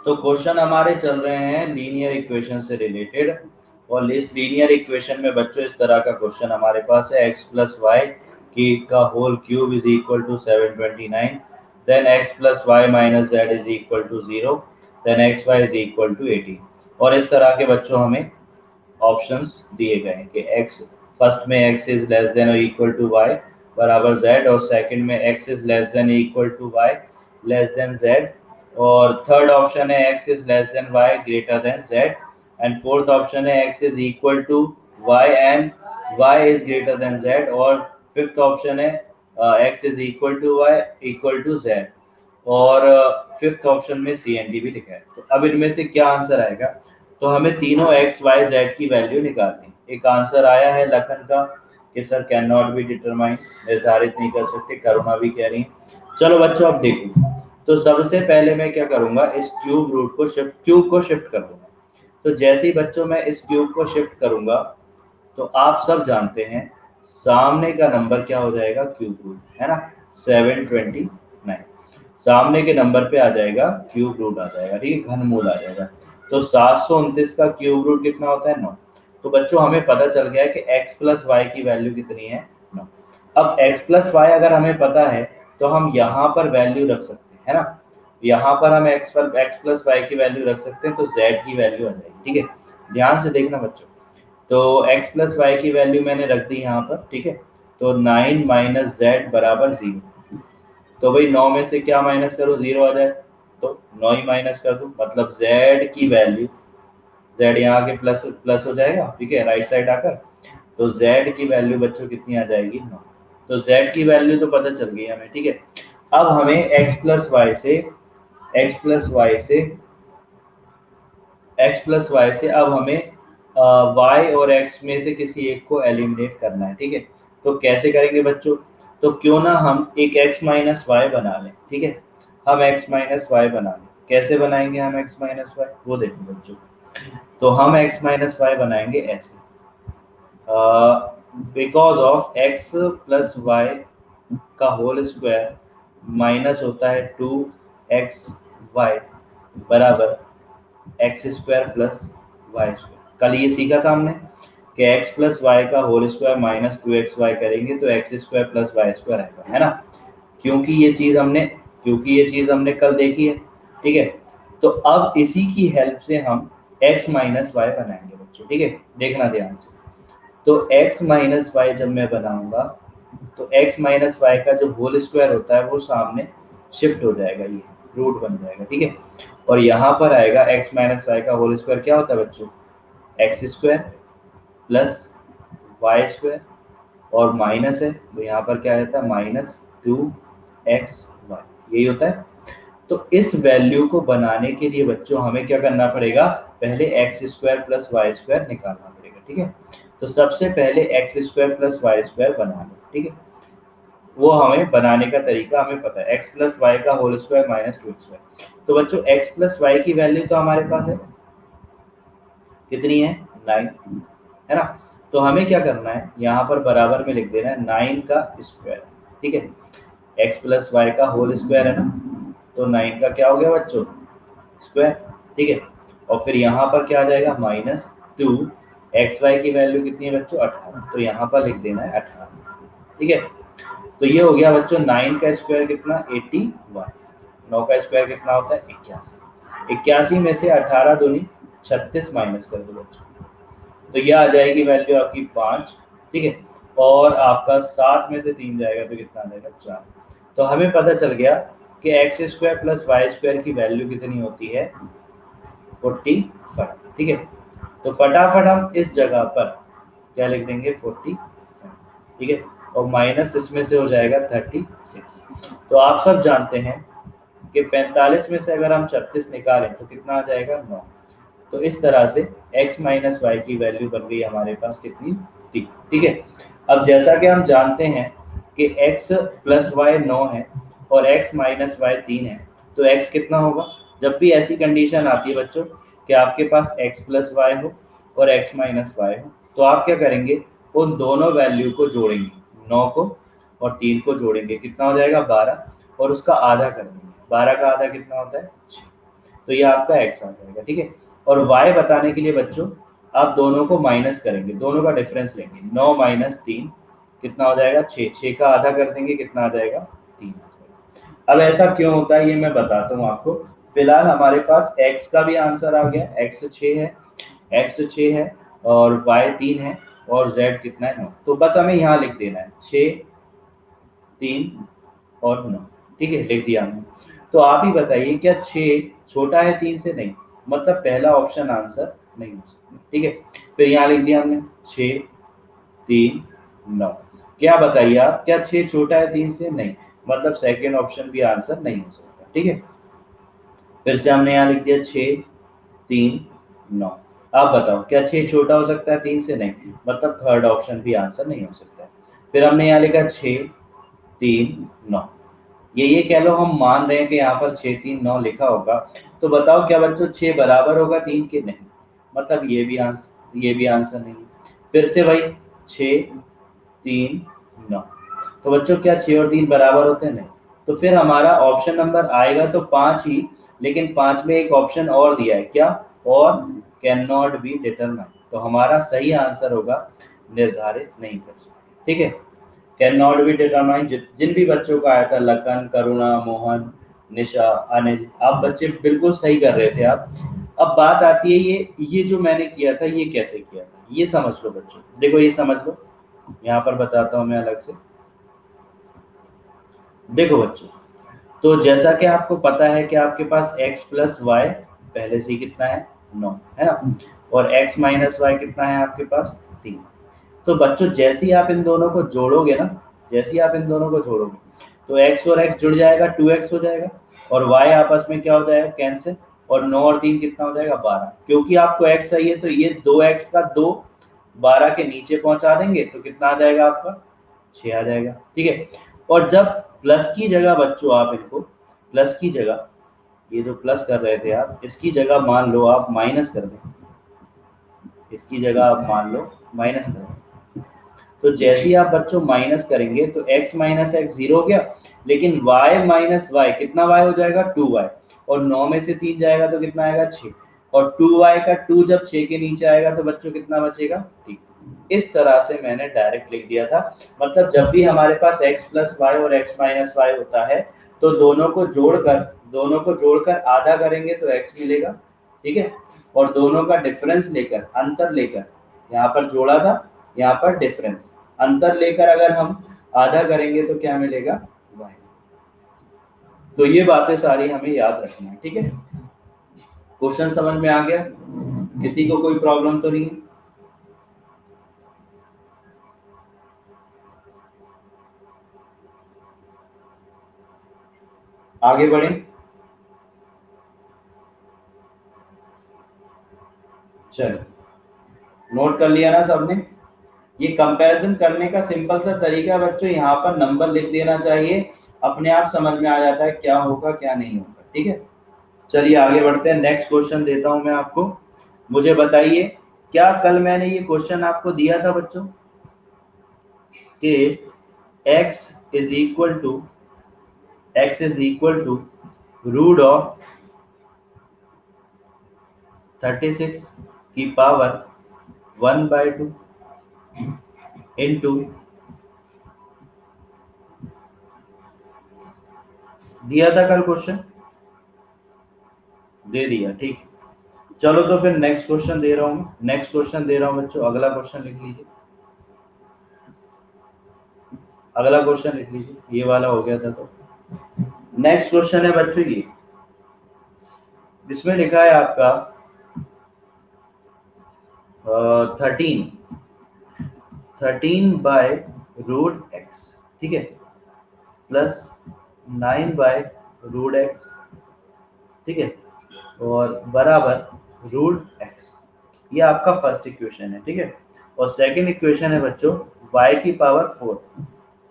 तो क्वेश्चन हमारे चल रहे हैं लीनियर इक्वेशन से रिलेटेड, और इस लीनियर इक्वेशन में बच्चों इस तरह का क्वेश्चन हमारे पास है x प्लस वाई की का whole cube is equal to 729, then x plus Y minus Z is equal to 0, then X Y is equal to 18। और इस तरह के बच्चों हमें ऑप्शंस दिए गए हैं कि x फर्स्ट में x इज लेस देन और इक्वल टू y बराबर z, और सेकंड में x is less than equal to y less than z, और थर्ड ऑप्शन है x is less than y greater than z, and fourth option है x is equal to y and y is greater than z, और fifth option है x is equal to y equal to z, और fifth option में सी and D भी लिखा है। तो अब इनमें से क्या आंसर आएगा, तो हमें तीनों एक्स वाई जेड की वैल्यू निकालनी। एक आंसर आया है लखन का कि sir can not be determine, निर्धारित नहीं कर सकते, करुणा भी कह रही है। चलो बच्चों अब देखो, तो सबसे पहले मैं क्या करूंगा, इस क्यूब को शिफ्ट कर दूंगा। तो जैसे ही बच्चों मैं इस क्यूब को शिफ्ट करूंगा, तो आप सब जानते हैं सामने का नंबर क्या हो जाएगा, क्यूब रूट है ना, 729 सामने के नंबर पे आ जाएगा, क्यूब रूट आ जाएगा, ठीक है, घनमूल आ जाएगा। तो 729 का क्यूब रूट कितना होता है, 9। तो बच्चों हमें पता चल गया है कि x प्लस वाई की वैल्यू कितनी है, 9। अब x प्लस वाई अगर हमें पता है तो हम यहाँ पर वैल्यू रख सकते हैं, है ना। यहाँ पर हम x प्लस वाई की वैल्यू रख सकते हैं, तो z की वैल्यू आ जाएगी, ठीक है। ध्यान से देखना बच्चों, तो x प्लस वाई की वैल्यू मैंने रख दी यहाँ पर, ठीक है। तो 9 माइनस जेड बराबर 0। तो भाई 9 में से क्या माइनस करो, 0 आ जाए, तो 9 ही माइनस कर दूं, मतलब z की वैल्यू, z यहाँ के प्लस प्लस हो जाएगा, ठीक है, राइट साइड आकर। तो z की वैल्यू बच्चों कितनी आ जाएगी, 9। तो z की वैल्यू तो पता चल गई हमें, ठीक है। अब हमें x प्लस वाई से x प्लस वाई से अब हमें y और x में से किसी एक को एलिमिनेट करना है, ठीक है। तो कैसे करेंगे बच्चों, तो क्यों ना हम एक x माइनस वाई बना लें, ठीक है। हम x माइनस वाई बना लें, कैसे बनाएंगे हम x माइनस वाई, वो देखो बच्चों। तो हम x माइनस वाई बनाएंगे ऐसे, because of x plus Y का होल स्क्वायर माइनस होता है 2xy बराबर X square plus Y square. कल ये सीखा था हमने कि एक्स प्लस वाई का होल स्क्वायर माइनस 2xy करेंगे तो X square plus Y square आएगा, है ना। क्योंकि ये चीज हमने कल देखी है, ठीक है। तो अब इसी की हेल्प से हम x माइनस वाई बनाएंगे बच्चों, ठीक है। देखना ध्यान से, तो x माइनस वाई जब मैं बनाऊंगा, तो x माइनस वाई का जो होल स्क्वायर होता है वो सामने शिफ्ट हो जाएगा, ये रूट बन जाएगा, ठीक है। और यहाँ पर आएगा x माइनस वाई का होल स्क्वायर क्या होता है बच्चों, X square plus Y square, और माइनस है तो यहाँ पर क्या रहता है, माइनस 2xy, यही होता है। तो इस वैल्यू को बनाने के लिए बच्चों हमें क्या करना पड़ेगा, पहले X square plus Y square निकालना पड़ेगा, ठीक है। तो सबसे पहले X square plus Y square बना लो, ठीक है। वो हमें बनाने का तरीका हमें पता है, एक्स प्लस वाई का होल स्क्वायर माइनस 2xy। तो बच्चों एक्स प्लस वाई की वैल्यू तो हमारे पास है, कितनी है, 9, है ना। तो हमें क्या करना है, यहाँ पर बराबर में लिख देना है 9 का स्क्वायर, ठीक है। एक्स प्लस वाई का होल स्क्वायर है ना, तो 9 का क्या हो गया बच्चों, स्क्वायर, ठीक है। और फिर यहाँ पर क्या आ जाएगा, माइनस 2, एक्स वाई की वैल्यू कितनी है बच्चों, 18, तो यहाँ पर लिख देना है 18, ठीक है। तो ये हो गया बच्चों 9 का स्क्वायर कितना, 81, 9 का स्क्वायर कितना होता है, 81। 81 में से 18 दूनी 36 माइनस कर दो बच्चों, तो ये आ जाएगी वैल्यू आपकी 5, ठीक है। और आपका 7 में से 3 जाएगा तो कितना आ जाएगा, 4। तो हमें पता चल गया कि X square plus Y square की वैल्यू कितनी होती है, 45, ठीक है। तो फटाफट हम इस जगह पर क्या लिख देंगे, 45, ठीक है। और माइनस इसमें से हो जाएगा 36। तो आप सब जानते हैं कि 45 में से अगर हम 36 निकालें तो कितना आ जाएगा, 9। तो इस तरह से x माइनस वाई की वैल्यू बन गई हमारे पास कितनी, 3, ठीक है। अब जैसा कि हम जानते हैं कि x प्लस वाई 9 है और x माइनस वाई 3 है, तो x कितना होगा। जब भी ऐसी कंडीशन आती है बच्चों कि आपके पास x प्लस वाई हो और x माइनस वाई हो, तो आप क्या करेंगे, उन दोनों वैल्यू को जोड़ेंगे, 9 को और 3 को जोड़ेंगे, कितना हो जाएगा, 12, और उसका आधा कर देंगे। 12 का आधा कितना होता है, 6। तो ये आपका x आ जाएगा, ठीक है। और y बताने के लिए बच्चों आप दोनों को माइनस करेंगे, दोनों का डिफरेंस लेंगे। 9 माइनस 3 कितना हो जाएगा? 6। 6 का आधा कर देंगे, कितना आ जाएगा? 3। अब ऐसा क्यों होता है ये मैं बताता हूँ आपको। फिलहाल हमारे पास x का भी आंसर आ गया, x 6 है, x 6 है और y 3 है और z कितना है? 9। तो बस हमें यहाँ लिख देना है 6, 3 और 9, ठीक है, लिख दिया हमने। तो आप ही बताइए क्या 6 छोटा है 3 से? नहीं, मतलब पहला ऑप्शन आंसर नहीं हो सकता, ठीक है। फिर यहाँ लिख दिया हमने 6, 3, 9। क्या बताइए आप, क्या 6 छोटा है 3 से? नहीं, मतलब सेकेंड ऑप्शन भी आंसर नहीं हो सकता, ठीक है। फिर से हमने यहाँ लिख दिया 6, 3, 9। आप बताओ क्या 6 छोटा हो सकता है 3 से? नहीं, मतलब थर्ड ऑप्शन भी आंसर नहीं हो सकता है। फिर हमने यहाँ लिखा 6, 3, 9। ये कह लो हम मान रहे हैं कि यहाँ पर 6, 3, 9 लिखा होगा। तो बताओ क्या बच्चों 6 बराबर होगा 3 के? नहीं, मतलब ये भी आंसर नहीं। फिर से भाई 6, 3, 9। तो बच्चों क्या 6 और 3 बराबर होते हैं? नहीं। तो फिर हमारा ऑप्शन नंबर आएगा तो 5 ही, लेकिन 5 में एक ऑप्शन और दिया है, क्या? और कैन नॉट बी डिटरमाइन। तो हमारा सही आंसर होगा निर्धारित नहीं कर सकते, ठीक है। कैन नॉट बी डिटरमाइन जिन भी बच्चों का आया था, लखन, करुणा, मोहन, निशा, अनिल, आप बच्चे बिल्कुल सही कर रहे थे आप। अब बात आती है ये जो मैंने किया था ये कैसे किया था, ये समझ लो बच्चों। देखो ये समझ लो, यहाँ पर बताता हूँ मैं अलग से। देखो बच्चों, तो जैसा कि आपको पता है कि आपके पास x प्लस वाई पहले से ही कितना है? 9 है ना। और x माइनस वाई कितना है आपके पास? 3। तो बच्चों जैसे ही आप इन दोनों को जोड़ोगे ना, जैसे ही आप इन दोनों को जोड़ोगे तो x और x जुड़ जाएगा, 2x हो जाएगा। और y आपस में क्या हो जाएगा? कैंसिल। और 9 और 3 कितना हो जाएगा? 12। क्योंकि आपको x चाहिए तो ये 2x का 2 12 के नीचे पहुंचा देंगे तो कितना आ जाएगा आपका? 6 आ जाएगा, ठीक है। और जब प्लस की जगह बच्चों आप इनको प्लस की जगह, ये जो प्लस कर रहे थे आप, इसकी जगह मान लो आप माइनस कर दें, इसकी जगह आप मान लो माइनस कर दें। तो जैसे ही आप बच्चों माइनस करेंगे तो x माइनस एक्स 0 हो गया, लेकिन y माइनस वाई कितना y हो जाएगा? 2y। और 9 में से 3 जाएगा तो कितना आएगा? 6। और 2y का 2 जब 6 के नीचे आएगा तो बच्चों कितना बचेगा? 3। इस तरह से मैंने डायरेक्ट लिख दिया था। मतलब जब भी हमारे पास x प्लस वाई और x माइनस वाई होता है तो दोनों को जोड़कर आधा करेंगे तो x मिलेगा, ठीक है। और दोनों का डिफरेंस लेकर, अंतर लेकर, यहाँ पर जोड़ा था, यहाँ पर डिफरेंस, अंतर लेकर अगर हम आधा करेंगे तो क्या मिलेगा? y। तो ये बातें सारी हमें याद रखनी है, ठीक है। क्वेश्चन समझ में आ गया? किसी को कोई प्रॉब्लम तो नहीं है? आगे बढ़ें। चलो, नोट कर लिया ना सबने? ये कंपैरिजन करने का सिंपल सा तरीका बच्चों, यहाँ पर नंबर लिख देना चाहिए, अपने आप समझ में आ जाता है क्या होगा क्या नहीं होगा, ठीक है। चलिए आगे बढ़ते हैं। नेक्स्ट क्वेश्चन देता हूं मैं आपको। मुझे बताइए, क्या कल मैंने ये क्वेश्चन आपको दिया था बच्चों कि x is equal to root of 36 की पावर 1/2 इंटू, दिया था कल क्वेश्चन? दे दिया, ठीक है। चलो तो फिर नेक्स्ट क्वेश्चन दे रहा हूँ, नेक्स्ट क्वेश्चन दे रहा हूँ बच्चों। अगला क्वेश्चन लिख लीजिए, अगला क्वेश्चन लिख लीजिए। ये वाला हो गया था तो नेक्स्ट क्वेश्चन है बच्चों ये। इसमें लिखा है आपका 13/√x, ठीक है, प्लस 9/√x, ठीक है, और बराबर √x। ये आपका फर्स्ट इक्वेशन है, ठीक है। और सेकंड इक्वेशन है बच्चों y की पावर 4,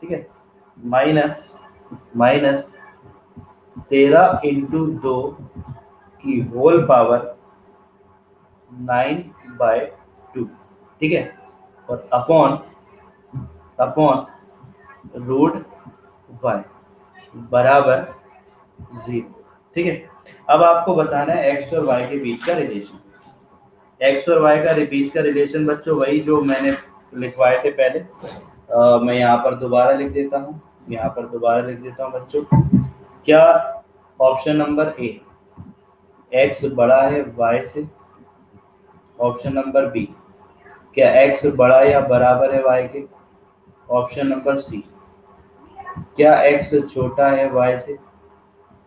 ठीक है, माइनस माइनस 13 × 2 की होल पावर 9/2, ठीक है, और अपॉन अपॉन √y बराबर 0। ठीक है। अब आपको बताना है एक्स और वाई के बीच का रिलेशन। एक्स और वाई का बीच का रिलेशन बच्चों वही जो मैंने लिखवाए थे पहले। मैं यहाँ पर दोबारा लिख देता हूँ, यहाँ पर दोबारा लिख देता हूँ बच्चों। क्या ऑप्शन नंबर ए, एक्स बड़ा है वाई से। ऑप्शन नंबर बी, क्या एक्स बड़ा या बराबर है वाई के। ऑप्शन नंबर सी, क्या एक्स छोटा है वाई से।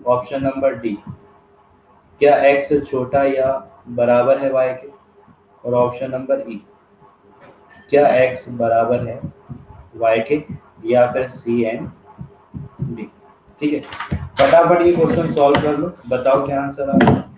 ऑप्शन नंबर डी, क्या एक्स छोटा या बराबर है वाई के। और ऑप्शन नंबर ई, क्या एक्स बराबर है वाई के, या फिर सी एंड डी। ठीक है, फटाफट ये क्वेश्चन सॉल्व कर लो, बताओ क्या आंसर आ रहा है।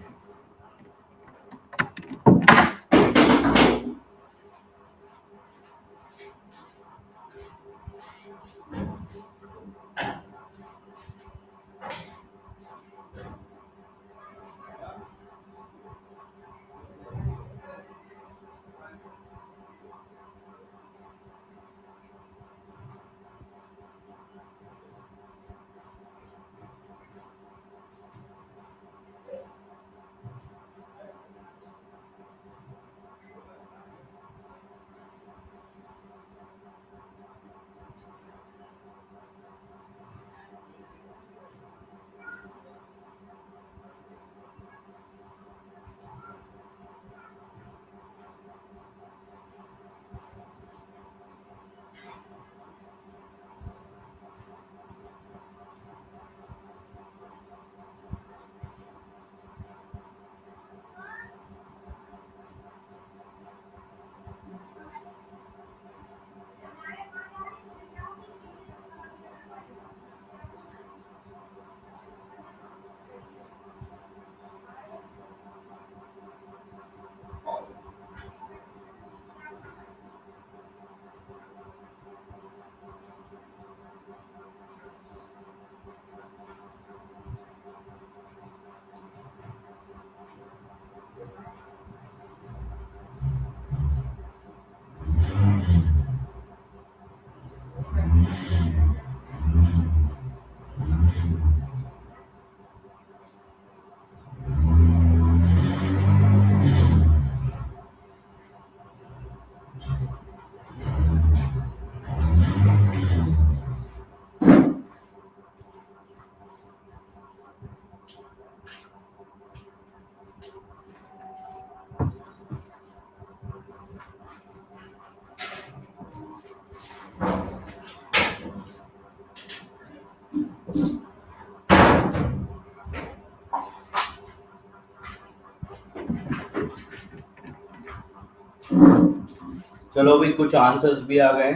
चलो अभी कुछ आंसर्स भी आ गए।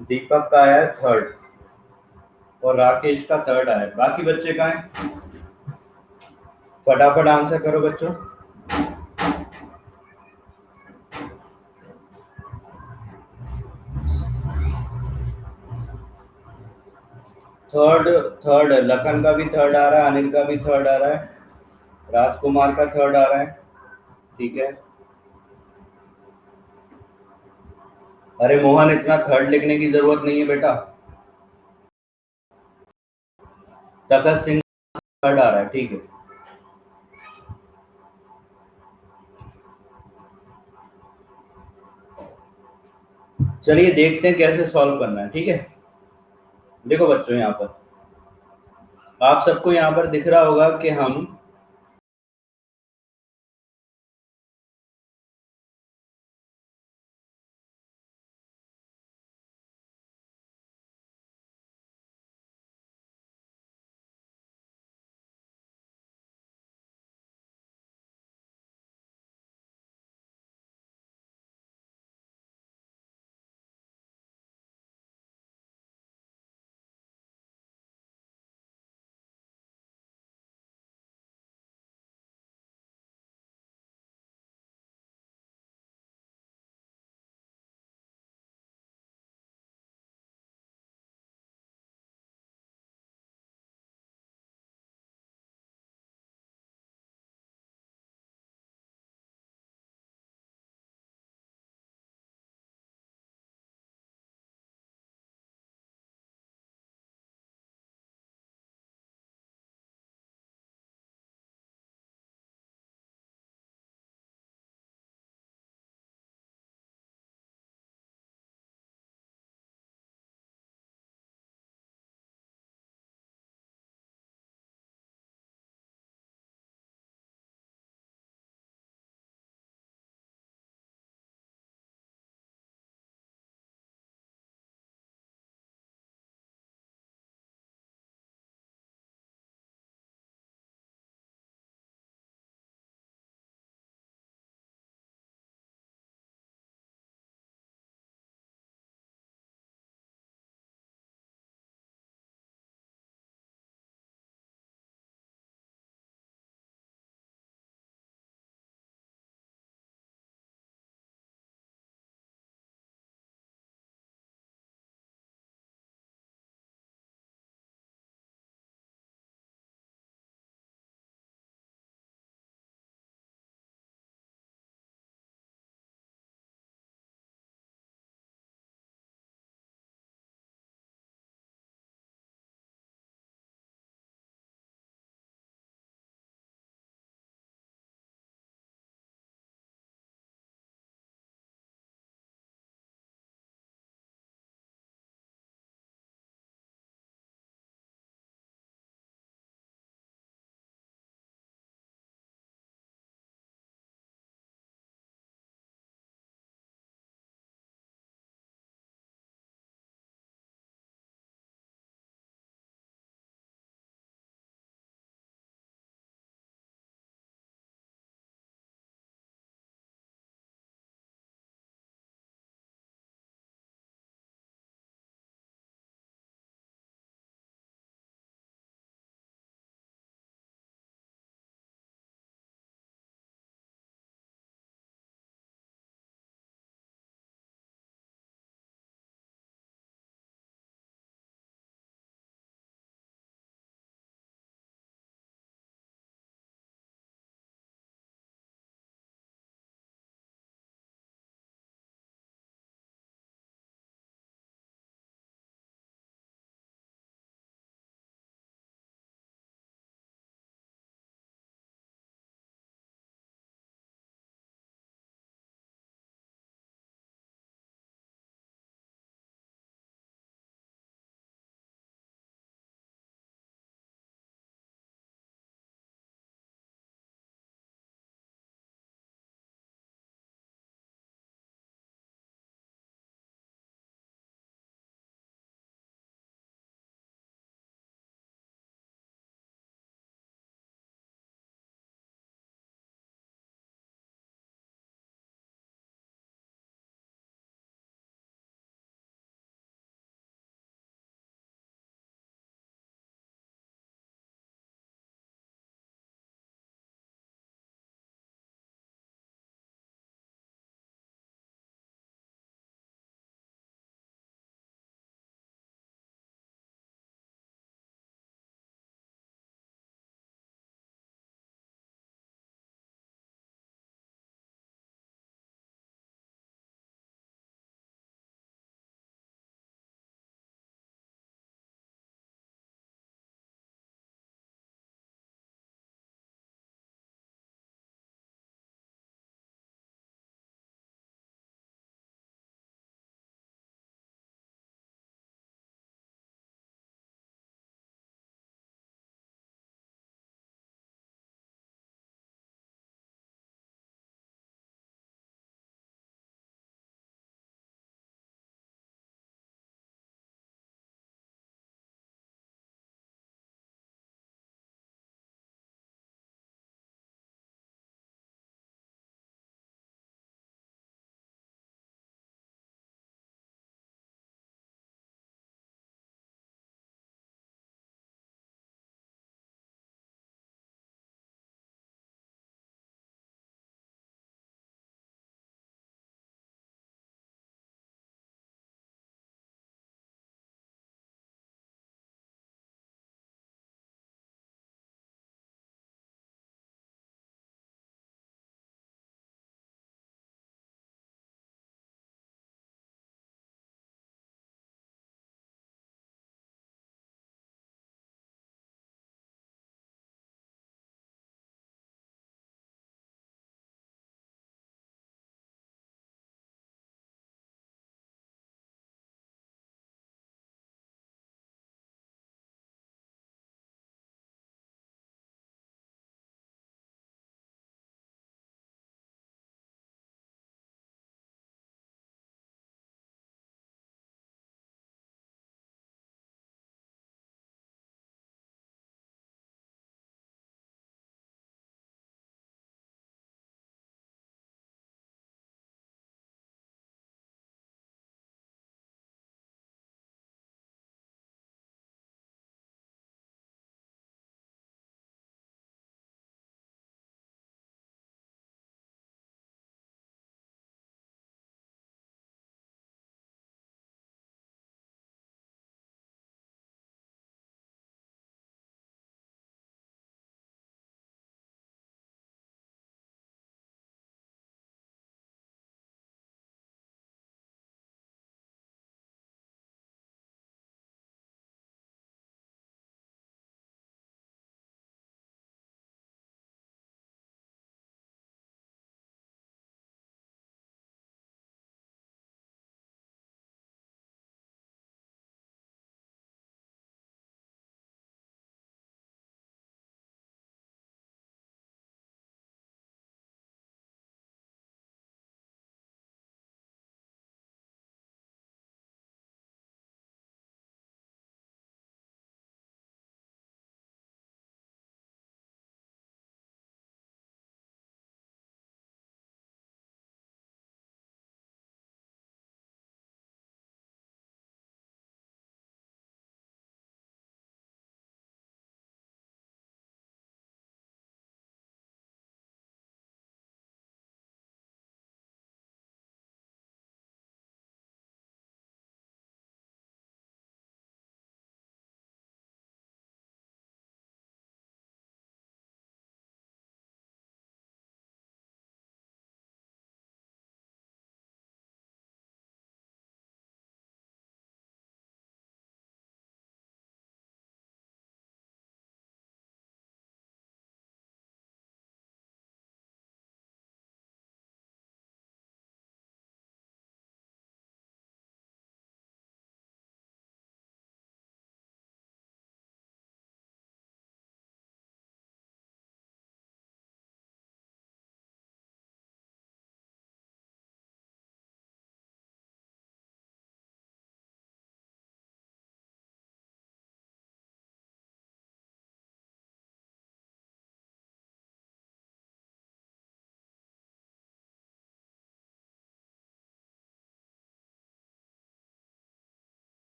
दीपक का आया है थर्ड और राकेश का थर्ड आया है, बाकी बच्चे कहाँ हैं? फटाफट आंसर करो बच्चों। थर्ड, थर्ड लखन का भी थर्ड आ रहा है, अनिल का भी थर्ड आ रहा है, राजकुमार का थर्ड आ रहा है। ठीक है, अरे मोहन इतना थर्ड लिखने की जरूरत नहीं है बेटा। तखत सिंह थर्ड आ रहा है, ठीक है। चलिए देखते हैं कैसे सॉल्व करना है, ठीक है। देखो बच्चों, यहाँ पर आप सबको यहाँ पर दिख रहा होगा कि हम